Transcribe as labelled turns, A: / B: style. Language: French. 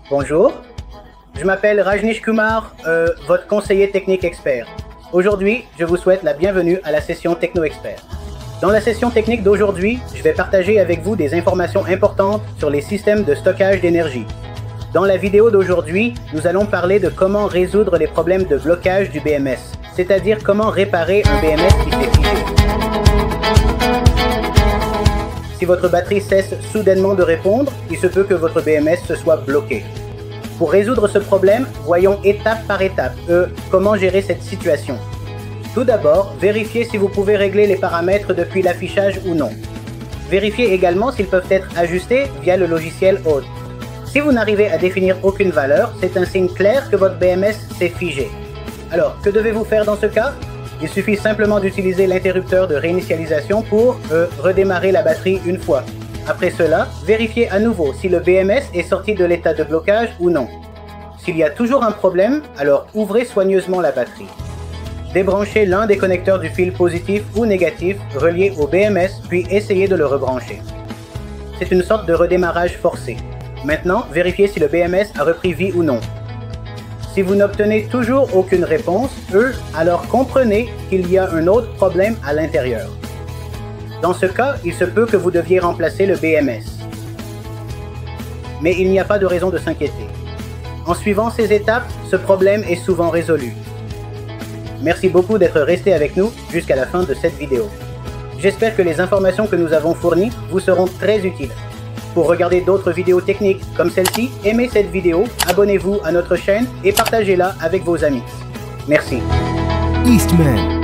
A: Bonjour, je m'appelle Rajnish Kumar, votre conseiller technique expert. Aujourd'hui, je vous souhaite la bienvenue à la session Techno Expert. Dans la session technique d'aujourd'hui, je vais partager avec vous des informations importantes sur les systèmes de stockage d'énergie. Dans la vidéo d'aujourd'hui, nous allons parler de comment résoudre les problèmes de blocage du BMS, c'est-à-dire comment réparer un BMS qui s'est figé. Si votre batterie cesse soudainement de répondre, il se peut que votre BMS se soit bloqué. Pour résoudre ce problème, voyons étape par étape comment gérer cette situation. Tout d'abord, vérifiez si vous pouvez régler les paramètres depuis l'affichage ou non. Vérifiez également s'ils peuvent être ajustés via le logiciel Aude. Si vous n'arrivez à définir aucune valeur, c'est un signe clair que votre BMS s'est figé. Alors, que devez-vous faire dans ce cas? Il suffit simplement d'utiliser l'interrupteur de réinitialisation pour redémarrer la batterie une fois. Après cela, vérifiez à nouveau si le BMS est sorti de l'état de blocage ou non. S'il y a toujours un problème, alors ouvrez soigneusement la batterie. Débranchez l'un des connecteurs du fil positif ou négatif relié au BMS, puis essayez de le rebrancher. C'est une sorte de redémarrage forcé. Maintenant, vérifiez si le BMS a repris vie ou non. Si vous n'obtenez toujours aucune réponse, alors comprenez qu'il y a un autre problème à l'intérieur. Dans ce cas, il se peut que vous deviez remplacer le BMS. Mais il n'y a pas de raison de s'inquiéter. En suivant ces étapes, ce problème est souvent résolu. Merci beaucoup d'être resté avec nous jusqu'à la fin de cette vidéo. J'espère que les informations que nous avons fournies vous seront très utiles. Pour regarder d'autres vidéos techniques comme celle-ci, aimez cette vidéo, abonnez-vous à notre chaîne et partagez-la avec vos amis. Merci.
B: Eastman.